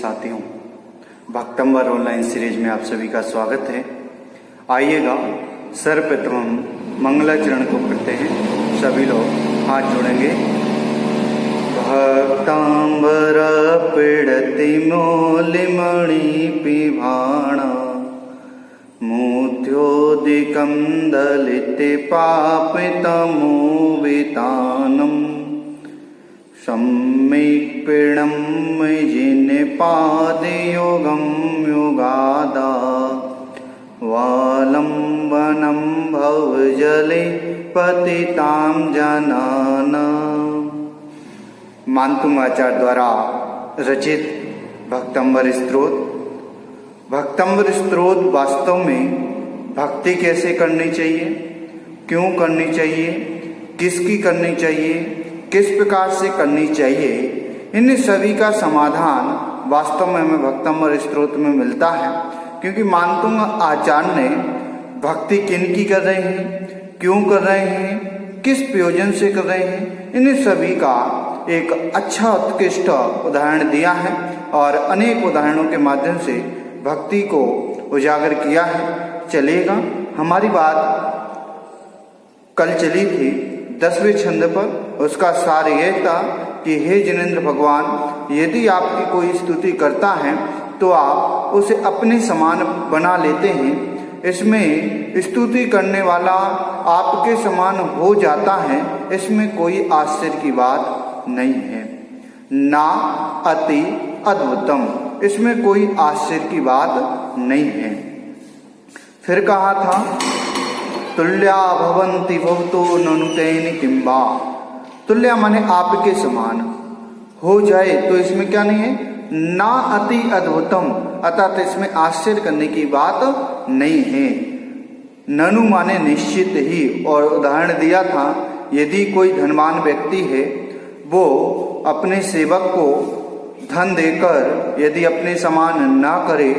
साथियों, भक्तंबर online series में आप सभी का स्वागत है। आइएगा सर्वप्रथम हम मंगलाचरण को करते हैं। सभी लोग हाथ जोड़ेंगे। भक्तांबर पीड़ति मौलिमणि पिभाणा मूर्ध्योदिकं दलिते पापितमोवितानम् सम्यक् पीडं जिन्पादयोगं योगादा वालम्बनं भवजले पतितां जनानां। मानतुंग आचार्य द्वारा रचित भक्तंबर स्तोत्र। भक्तंबर स्तोत्र वास्तव में भक्ति कैसे करनी चाहिए, क्यों करनी चाहिए, किसकी करनी चाहिए, किस प्रकार से करनी चाहिए, इन सभी का समाधान वास्तव में हमें भक्तंबर स्तोत्र में मिलता है। क्योंकि मानतुंग आचार्य ने भक्ति किन की कर रहे हैं, क्यों कर रहे हैं, किस प्रयोजन से कर रहे हैं, इन सभी का एक अच्छा उत्कृष्ट उदाहरण दिया है और अनेक उदाहरणों के माध्यम से भक्ति को उजागर किया है। चलेगा, हमारी बात कल चली थी 10वें छंद पर। उसका सार यह था कि हे जिनेंद्र भगवान, यदि आपकी कोई स्तुति करता है तो आप उसे अपने समान बना लेते हैं। इसमें स्तुति करने वाला आपके समान हो जाता है, इसमें कोई आश्चर्य की बात नहीं है। ना अति अद्भुतम, इसमें कोई आश्चर्य की बात नहीं है। फिर कहा था तुल्या भवन्ति भवतो ननुतेन किंबा। तुल्या माने आपके समान हो जाए तो इसमें क्या नहीं है, ना अति अद्भुतम, अर्थात इसमें आश्चर्य करने की बात नहीं है। ननु माने निश्चित ही, और उदाहरण दिया था यदि कोई धनवान व्यक्ति है, वो अपने सेवक को धन देकर यदि अपने समान ना करे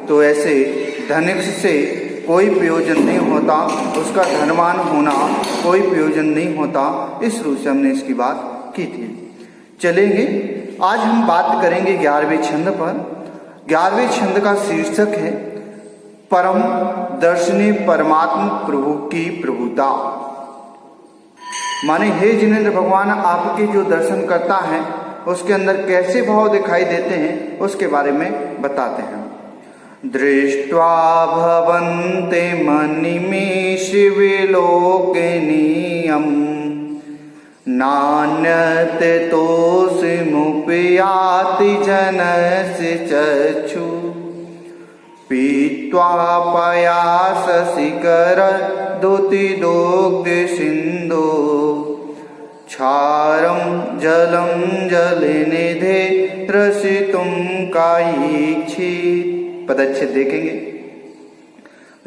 तो ऐसे धनिक से कोई प्रयोजन नहीं होता, उसका धनवान होना कोई प्रयोजन नहीं होता। इस रूप से हमने इसकी बात की थी। चलेंगे, आज हम बात करेंगे 11वें छंद पर। 11वें छंद का शीर्षक है परम दर्शनी परमात्मा प्रभु की प्रभुता। माने हे जिनेंद्र भगवान, आपके जो दर्शन करता है उसके अंदर कैसे भाव दिखाई देते हैं उसके बारे में बताते हैं। दृष्ट्वा भवन्ते मनिमेष विलोकनीयम् नान्यते तोषिमुपयाति जनस्य चक्षु पीत्वा पयासशिखर दुतिदोग्ध सिन्धो क्षारं जलं जलनिधे रसितुं कायीक्षित्। पदच्छेद देखेंगे।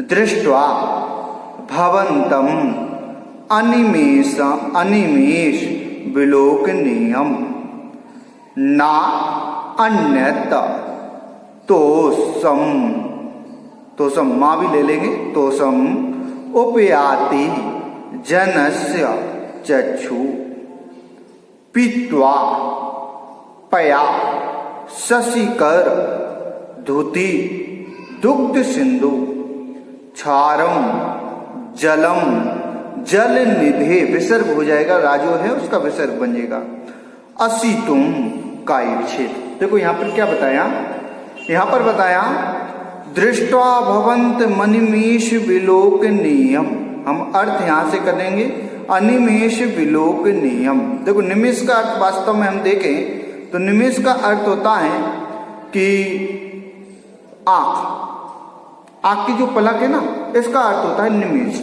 दृष्ट्वा भवन्तम अनिमेष विलोकनीयम ना अन्यत तोषम माँ भी ले लेंगे, तोषम उपयाति जनस्य चक्षु पीत्वा पया शशिकर धुति दुग्ध सिंधु क्षारम जलम जल निधे, विसर्ग हो जाएगा, राजो है उसका विसर्ग बन जाएगा, असितुम कायीक्षित्। देखो यहां पर क्या बताया, यहां पर बताया दृष्ट्वा भवन्त मनिमेष विलोकनीयम। हम अर्थ यहां से करेंगे अनिमेष विलोकनीयम। देखो निमेष का अर्थ वास्तव में हम देखें तो निमेष का अर्थ होता है कि आंख की जो पलक है ना, इसका अर्थ होता है निमेष।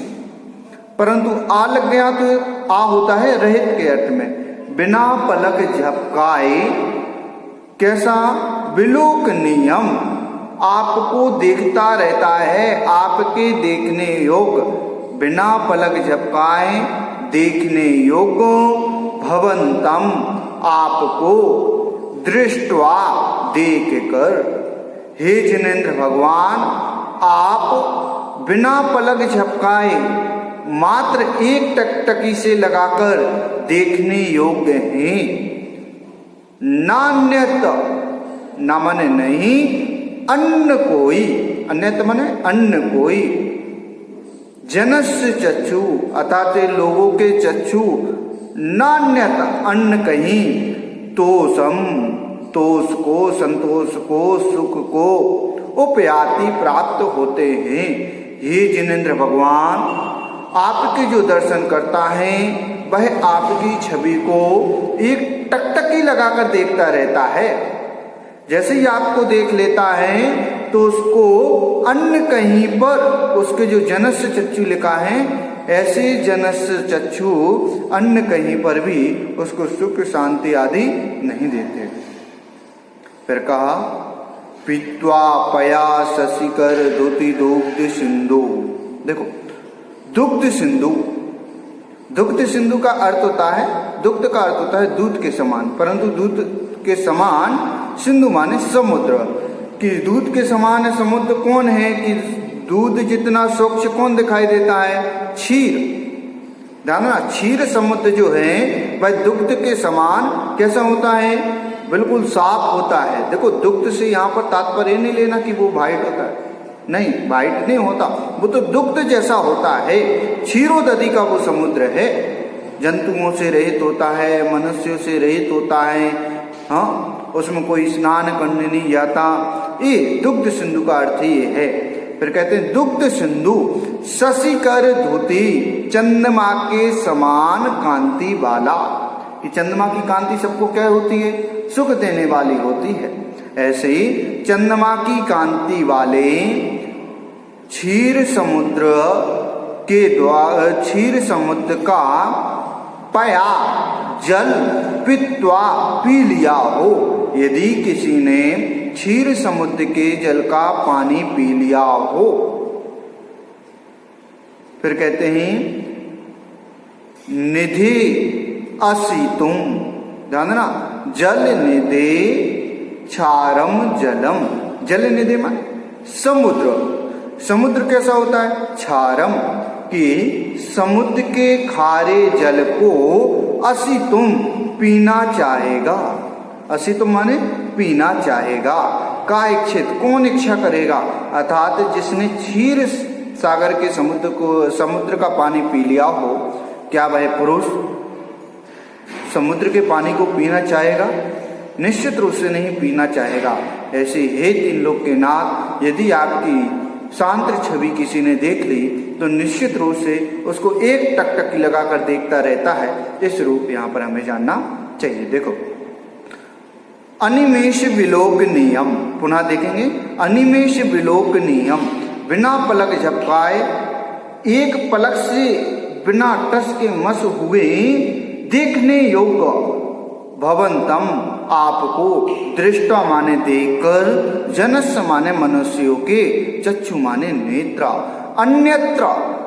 परंतु आ लग गया तो आ होता है रहित के अर्थ में, बिना पलक झपकाए कैसा, विलोकनीयम, आपको देखता रहता है, आपके देखने योग्य, बिना पलक झपकाए देखने योग्य, भवंतम आपको, दृष्ट्वा देख कर। हे जिनेंद्र भगवान, आप बिना पलक झपकाए मात्र एक टकटकी से लगाकर देखने योग्य हैं। नान्यत ना मने नहीं, अन्न कोई, अन्यत मने अन्न कोई, जनस्य चक्षु अर्थात लोगों के चक्षु, नान्यत अन्न कहीं, तोषम तोष को, संतोष को, सुख को, उपयाति प्राप्त होते हैं। हे जिनेंद्र भगवान, आपके जो दर्शन करता है वह आपकी छवि को एक टकटकी लगाकर देखता रहता है। जैसे ही आपको देख लेता है तो उसको अन्य कहीं पर, उसके जो जनस्य चक्षु लिखा है, ऐसे जनस्य चक्षु अन्य कहीं पर भी उसको सुख शांति आदि नहीं देते। फिर कहा पीत्वा पया शशिकर दुति दुग्ध सिंधु। देखो दुग्ध सिंधु, दुग्ध सिंधु का अर्थ होता है, दुग्ध का अर्थ होता है दूध के समान, परंतु दूध के समान सिंधु माने समुद्र। कि दूध के समान समुद्र कौन है, कि दूध जितना स्वच्छ कौन दिखाई देता है, क्षीर। जाना, क्षीर समुद्र जो है वह दुग्ध के समान कैसा होता है, बिल्कुल साफ होता है। देखो दुग्ध से यहाँ पर तात्पर्य नहीं लेना कि वो वाइट होता है, नहीं, वाइट नहीं होता, वो तो दुग्ध जैसा होता है। क्षीरोदधि का वो समुद्र है, जंतुओं से रहित होता है, मनुष्यों से रहित होता है, हाँ, उसमें कोई स्नान करने नहीं जाता। ये दुग्ध सिंधु का अर्थ ये है। फिर कहते हैं दुग्ध सिंधु शशिकर धोती, चंद्रमा के समान कांति वाला। कि चंद्रमा की कांति सबको क्या होती है, सुख देने वाली होती है। ऐसे ही चंद्रमा की कांति वाले क्षीर समुद्र के द्वारा, क्षीर समुद्र का पया जल पित्वा पी लिया हो। यदि किसी ने क्षीर समुद्र के जल का पानी पी लिया हो, फिर कहते हैं निधि असितुम, जानना, जल निधि क्षारम जलम। जल निधि माने समुद्र, समुद्र कैसा होता है, क्षारम, कि समुद्र के खारे जल को असितुम पीना चाहेगा। असितुम माने पीना चाहेगा। का इच्छित, कौन इच्छा करेगा, अर्थात जिसने क्षीर सागर के समुद्र का पानी पी लिया हो, क्या वह पुरुष समुद्र के पानी को पीना चाहेगा? निश्चित रूप से नहीं पीना चाहेगा। ऐसे हे तीन लोक के नाथ, यदि आपकी शांत छवि किसी ने देख ली तो निश्चित रूप से उसको एक टकटकी लगाकर देखता रहता है। इस रूप यहाँ पर हमें जानना चाहिए। देखो अनिमेष विलोक नियम, पुनः देखेंगे, अनिमेष विलोक नियम, बिना पलक झपकाए, एक पलक से बिना टस के मस हुए देखने योग्य, भवंतम आपको, दृष्टा माने देखकर, जनस्य माने मनुष्यों के, चक्षु माने नेत्र, अन्यत्र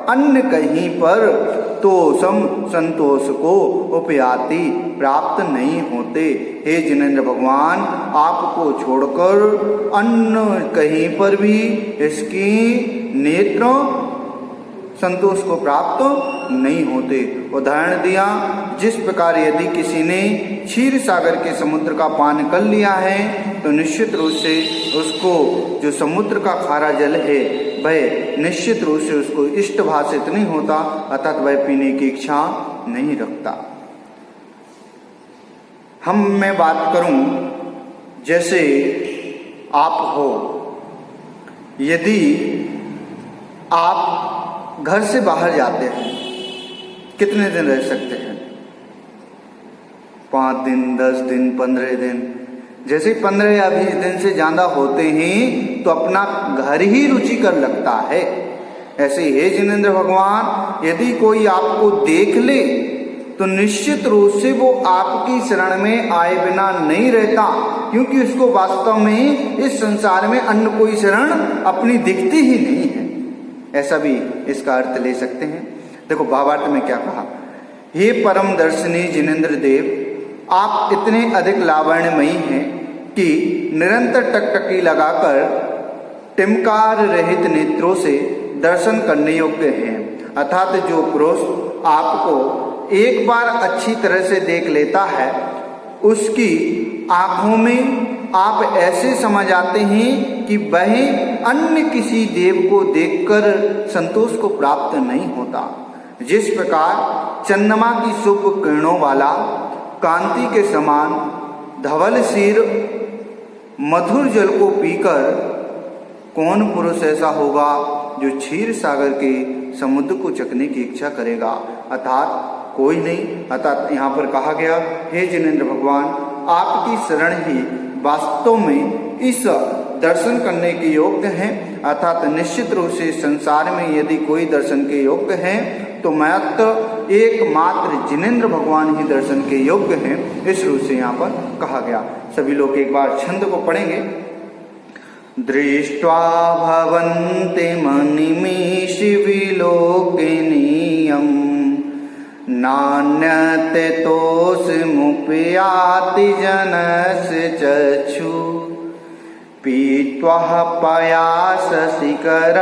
अन्य कहीं पर, तोषम संतोष को, उपयाति प्राप्त नहीं होते। हे जिनेंद्र भगवान, आपको छोड़कर अन्य कहीं पर भी इसकी नेत्र संतोष को प्राप्त नहीं होते। उदाहरण दिया, जिस प्रकार यदि किसी ने क्षीर सागर के समुद्र का पान कर लिया है तो निश्चित रूप से उसको जो समुद्र का खारा जल है वह निश्चित रूप से उसको इष्ट भाषित नहीं होता, अर्थात वह पीने की इच्छा नहीं रखता। मैं बात करूं, जैसे आप हो, यदि आप घर से बाहर जाते हैं, कितने दिन रह सकते हैं? 5 दिन, 10 दिन, 15 दिन। जैसे 15 या 20 दिन से ज़्यादा होते हैं तो अपना घर ही रुचिकर लगता है। ऐसे हे जिनेंद्र भगवान, यदि कोई आपको देख ले तो निश्चित रूप से वो आपकी शरण में आए बिना नहीं रहता, क्योंकि उसको वास्तव में इस संसार में अन्य कोई शरण अपनी दिखती ही नहीं है। ऐसा भी इसका अर्थ ले सकते हैं। देखो भावार्थ में क्या कहा, हे परम दर्शनी जिनेंद्र देव, आप इतने अधिक लावण्यमयी हैं कि निरंतर टकटकी लगाकर टिमकार रहित नेत्रों से दर्शन करने योग्य हैं। अर्थात जो पुरुष आपको एक बार अच्छी तरह से देख लेता है, उसकी आंखों में आप ऐसे समझ आते हैं कि वह अन्य किसी देव को देखकर संतोष को प्राप्त नहीं होता। जिस प्रकार चंद्रमा की शुभ किरणों वाला कांति के समान धवल सिर मधुर जल को पीकर कौन पुरुष ऐसा होगा जो क्षीर सागर के समुद्र को चखने की इच्छा करेगा, अर्थात कोई नहीं। अर्थात यहाँ पर कहा गया, हे जिनेंद्र भगवान, आपकी शरण ही वास्तव में इस दर्शन करने के योग्य है। अर्थात निश्चित रूप से संसार में यदि कोई दर्शन के योग्य है तो मात्र एकमात्र जिनेंद्र भगवान ही दर्शन के योग्य हैं। इस रूप से यहाँ पर कहा गया। सभी लोग एक बार छंद को पढ़ेंगे। दृष्ट्वा भवन्ति मनिमीश विलोकिनीयम् नान्यते तोषमुपयाति जनस्य चक्षु पीत्वा पयास शिखर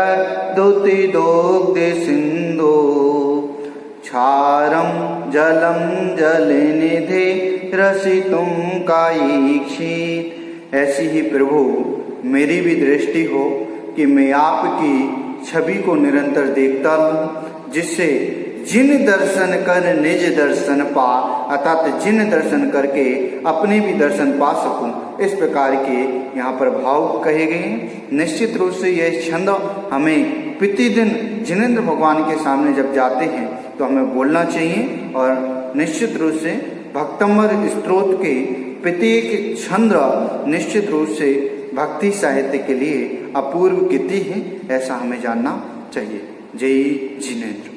दुतिदोग्ध सिंधु क्षारं जलं जलनिधे रसितुं कायीक्षित। ऐसी ही प्रभु मेरी भी दृष्टि हो कि मैं आपकी छवि को निरंतर देखता रहूं, जिससे जिन दर्शन कर निज दर्शन पा, अर्थात जिन दर्शन करके अपने भी दर्शन पा सकूं। इस प्रकार के यहाँ पर भाव कहे गए हैं। निश्चित रूप से यह छंद हमें प्रतिदिन जिनेंद्र भगवान के सामने जब जाते हैं तो हमें बोलना चाहिए, और निश्चित रूप से भक्तंबर स्तोत्र के प्रत्येक छंद निश्चित रूप से भक्ति साहित्य के लिए अपूर्व कीर्ति है, ऐसा हमें जानना चाहिए। जय जिनेंद्र।